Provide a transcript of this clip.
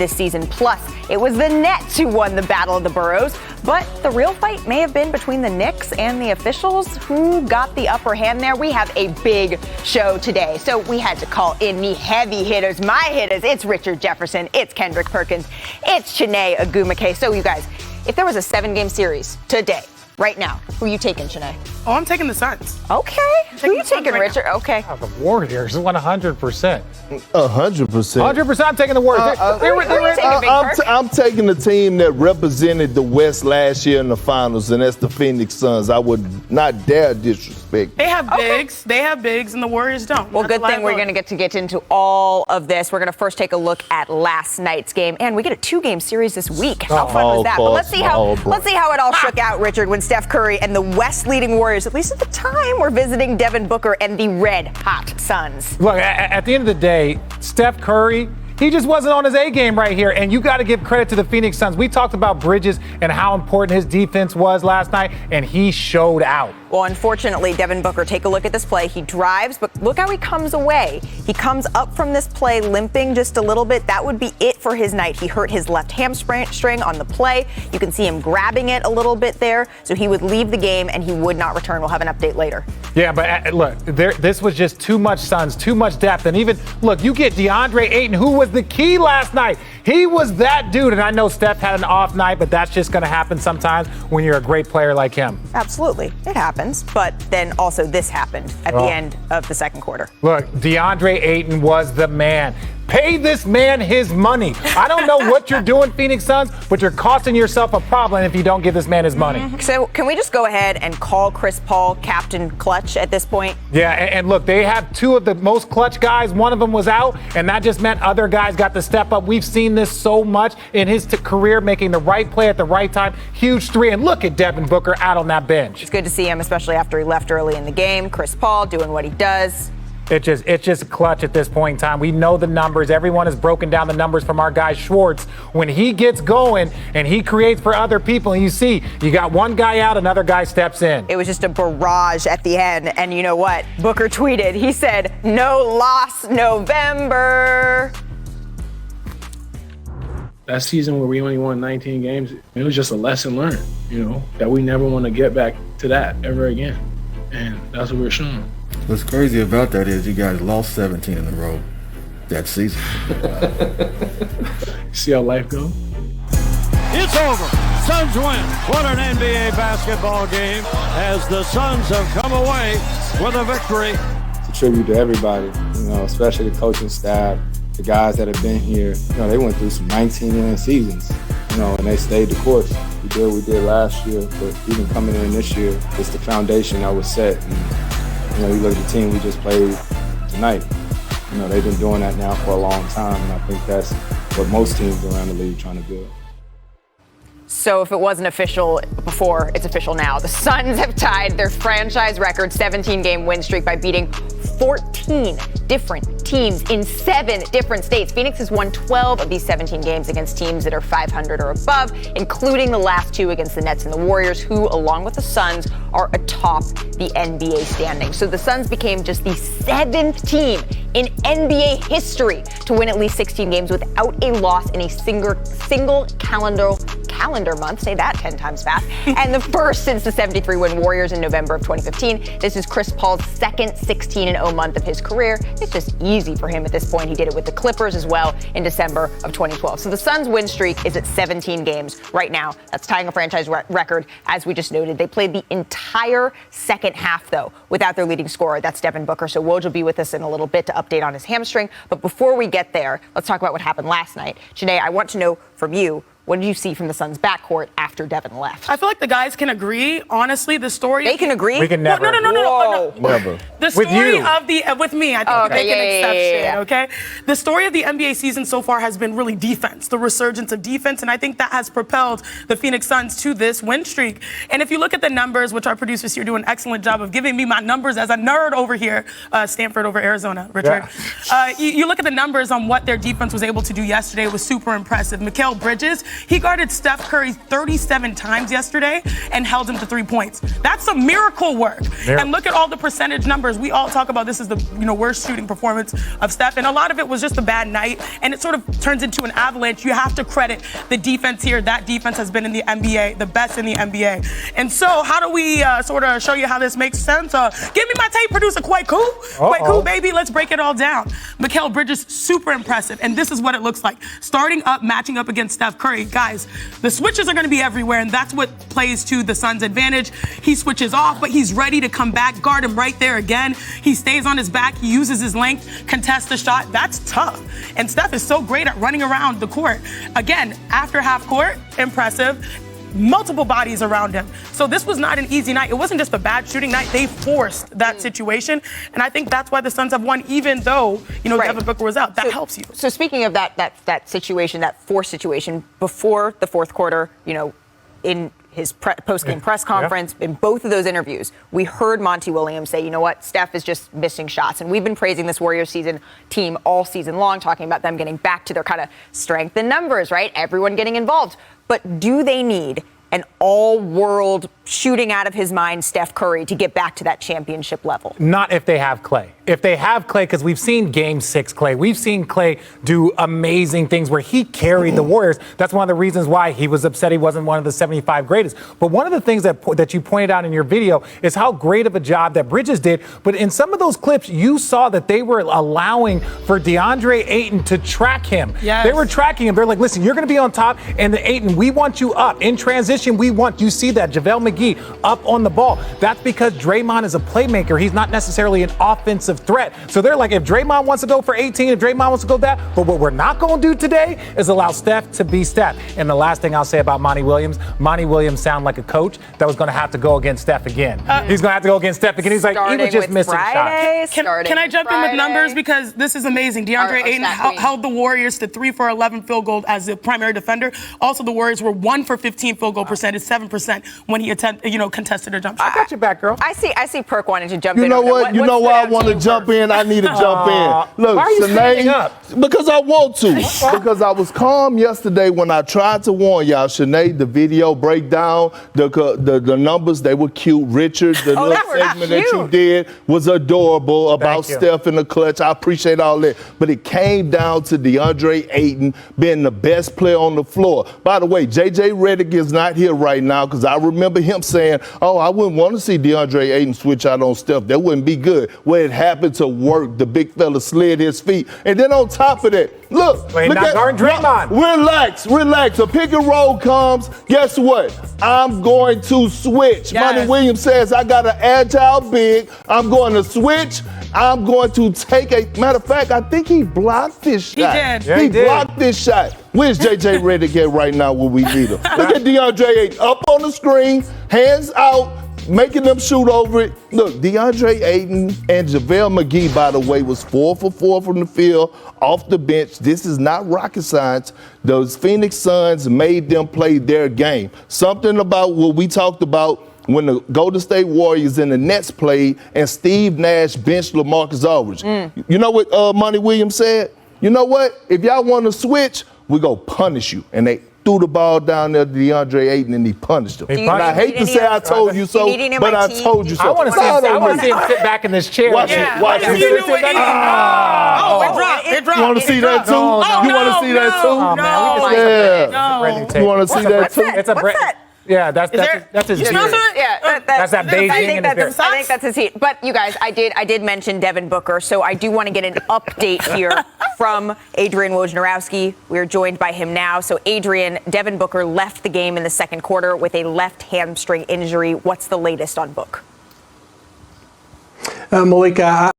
this season. Plus, it was the Nets who won the Battle of the Boroughs. But the real fight may have been between the Knicks and the officials. Who got the upper hand there? We have a big show today. So we had to call in the heavy hitters, my hitters. It's Richard Jefferson. It's Kendrick Perkins. It's Chiney Ogumake. So you guys, if there was a 7-game series today, right now, who are you taking, Chiney? Oh, I'm taking the Suns. Okay. Who are you taking, Richard? Okay. The Warriors, 100%. 100%. 100%, I'm taking the Warriors. I'm taking the team that represented the West last year in the finals, and that's the Phoenix Suns. I would not dare disrespect. They have bigs. They have bigs, and the Warriors don't. Well, good thing we're going to get into all of this. We're going to first take a look at last night's game, and we get a 2-game series this week. How fun was that? But let's see how it all shook out, Richard, when Steph Curry and the West-leading Warriors, at least at the time, were visiting Devin Booker and the red-hot Suns. Look, at the end of the day, Steph Curry, he just wasn't on his A game right here, and you got to give credit to the Phoenix Suns. We talked about Bridges and how important his defense was last night, and he showed out. Well, unfortunately, Devin Booker, take a look at this play. He drives, but look how he comes away. He comes up from this play limping just a little bit. That would be it for his night. He hurt his left hamstring on the play. You can see him grabbing it a little bit there. So he would leave the game, and he would not return. We'll have an update later. Yeah, but look, this was just too much Suns, too much depth. And even, look, you get DeAndre Ayton, who was the key last night. He was that dude. And I know Steph had an off night, but that's just going to happen sometimes when you're a great player like him. Absolutely. It happens. But then also this happened at the end of the second quarter. Look, DeAndre Ayton was the man. Pay this man his money. I don't know what you're doing, Phoenix Suns, but you're costing yourself a problem if you don't give this man his money. So can we just go ahead and call Chris Paul Captain Clutch at this point? Yeah, and look, they have 2 of the most clutch guys. One of them was out, and that just meant other guys got to step up. We've seen this so much in his career, making the right play at the right time. Huge 3, and look at Devin Booker out on that bench. It's good to see him, especially after he left early in the game. Chris Paul doing what he does. It's just clutch at this point in time. We know the numbers. Everyone has broken down the numbers from our guy Schwartz. When he gets going and he creates for other people, and you see, you got one guy out, another guy steps in. It was just a barrage at the end. And you know what? Booker tweeted, he said, "No loss November." That season where we only won 19 games, it was just a lesson learned, that we never want to get back to that ever again. And that's what we're showing. What's crazy about that is you guys lost 17 in a row that season. See how life goes? It's over. Suns win. What an NBA basketball game as the Suns have come away with a victory. It's a tribute to everybody, especially the coaching staff, the guys that have been here. They went through some 19-win seasons, and they stayed the course. We did what we did last year, but even coming in this year, it's the foundation that was set. And, you look at the team we just played tonight. They've been doing that now for a long time, and I think that's what most teams around the league are trying to build. So if it wasn't official before, it's official now. The Suns have tied their franchise record 17-game win streak by beating 14 different teams in 7 different states. Phoenix has won 12 of these 17 games against teams that are 500 or above, including the last 2 against the Nets and the Warriors, who, along with the Suns, are atop the NBA standings. So the Suns became just the 7th team in NBA history to win at least 16 games without a loss in a single calendar month. Say that 10 times fast. And the first since the 73-win Warriors in November of 2015. This is Chris Paul's second 16-0 month of his career. It's just easy for him at this point. He did it with the Clippers as well in December of 2012. So the Suns' win streak is at 17 games right now. That's tying a franchise record, as we just noted. They played the entire second half, though, without their leading scorer. That's Devin Booker. So Woj will be with us in a little bit to update on his hamstring. But before we get there, let's talk about what happened last night. Chiney, I want to know from you, what did you see from the Suns' backcourt after Devin left? I feel like the guys can agree. Honestly, the story. They can agree? We can never. No. Never. The story with me, I think okay, make an exception, yeah. okay? The story of the NBA season so far has been really defense, the resurgence of defense, and I think that has propelled the Phoenix Suns to this win streak. And if you look at the numbers, which our producers here do an excellent job of giving me my numbers as a nerd over here, Stanford over Arizona, Richard. Yeah. You look at the numbers on what their defense was able to do yesterday. It was super impressive. Mikal Bridges, he guarded Steph Curry 36 27 times yesterday and held him to 3 points. That's some miracle work. And look at all the percentage numbers. We all talk about this is the worst shooting performance of Steph, and a lot of it was just a bad night, and it sort of turns into an avalanche. You have to credit the defense here. That defense has been in the NBA, the best in the NBA. And so how do we sort of show you how this makes sense? Give me my tape producer, Quite Cool, baby. Let's break it all down. Mikal Bridges, super impressive, and this is what it looks like. Starting up, matching up against Steph Curry. Guys, the switches are going to be everywhere, and that's what plays to the Suns' advantage. He switches off, but he's ready to come back, guard him right there again. He stays on his back. He uses his length, contests the shot. That's tough. And Steph is so great at running around the court. Again, after half court, impressive. Multiple bodies around him. So this was not an easy night. It wasn't just a bad shooting night. They forced that situation. And I think that's why the Suns have won, even though, Devin Booker was out. That helps you. So speaking of that situation, that forced situation, before the fourth quarter, in his post-game press conference, in both of those interviews, we heard Monty Williams say, you know what, Steph is just missing shots. And we've been praising this Warriors team all season long, talking about them getting back to their kind of strength in numbers, right? Everyone getting involved. But do they need an all-world shooting out of his mind Steph Curry to get back to that championship level? Not if they have Klay. If they have Klay, because we've seen Game 6 Klay. We've seen Klay do amazing things where he carried the Warriors. That's one of the reasons why he was upset he wasn't one of the 75 greatest. But one of the things that you pointed out in your video is how great of a job that Bridges did. But in some of those clips, you saw that they were allowing for DeAndre Ayton to track him. Yes. They were tracking him. They're like, listen, you're going to be on top, and the Ayton, we want you up. In transition, you see that JaVale McGee up on the ball. That's because Draymond is a playmaker. He's not necessarily an offensive threat. So they're like, if Draymond wants to go for 18, if Draymond wants to go that, but what we're not going to do today is allow Steph to be Steph. And the last thing I'll say about Monty Williams sounded like a coach that was going to have to go against Steph again. He's going to have to go against Steph again. He's like, he was just missing shots. Can I jump in with numbers? Because this is amazing. DeAndre Ayton held the Warriors to 3 for 11 field goal as the primary defender. Also, the Warriors were 1 for 15 field goal percentage, 7% when he contested a jump shot. I got your back, girl. I see Perk wanting to jump in. You know what? You know why I want to jump in? I need to jump in. Look, why are you standing up? Because I want to. Because I was calm yesterday when I tried to warn y'all. Sinead, the video breakdown, the numbers, they were cute. Richard, the little segment that you did was adorable about Steph in the clutch. I appreciate all that. But it came down to DeAndre Ayton being the best player on the floor. By the way, JJ Redick is not here right now because I remember him saying, I wouldn't want to see DeAndre Ayton switch out on Steph. That wouldn't be good. Well, it happened to work. The big fella slid his feet. And then on top of that, look at Draymond. Relax. A pick and roll comes. Guess what? I'm going to switch. Yes. Monty Williams says I got an agile big. I'm going to switch. I'm going to take matter of fact, I think he blocked this shot. He did. Yeah, he blocked this shot. Where's JJ Redick at right now when we need him? Look at DeAndre Ayton up on the screen, hands out, making them shoot over it. Look, DeAndre Ayton and JaVale McGee, by the way, was 4 for 4 from the field, off the bench. This is not rocket science. Those Phoenix Suns made them play their game. Something about what we talked about when the Golden State Warriors and the Nets played and Steve Nash benched LaMarcus Aldridge. You know what Monty Williams said? You know what? If y'all want to switch, we go punish you. And they threw the ball down there to DeAndre Ayton and he punished him. And I hate to say I told you so, but I told you so. I want to see him sit back in this chair. Watch it. Watch it. It dropped. You want to see that too? You want to see that too? Oh, man. You want to see that too? It's a Yeah, that's his heat. That's that Beijing in his beard. I think that's his heat. But you guys, I did mention Devin Booker, so I do want to get an update here from Adrian Wojnarowski. We're joined by him now. So Adrian, Devin Booker left the game in the second quarter with a left hamstring injury. What's the latest on Book? Malika,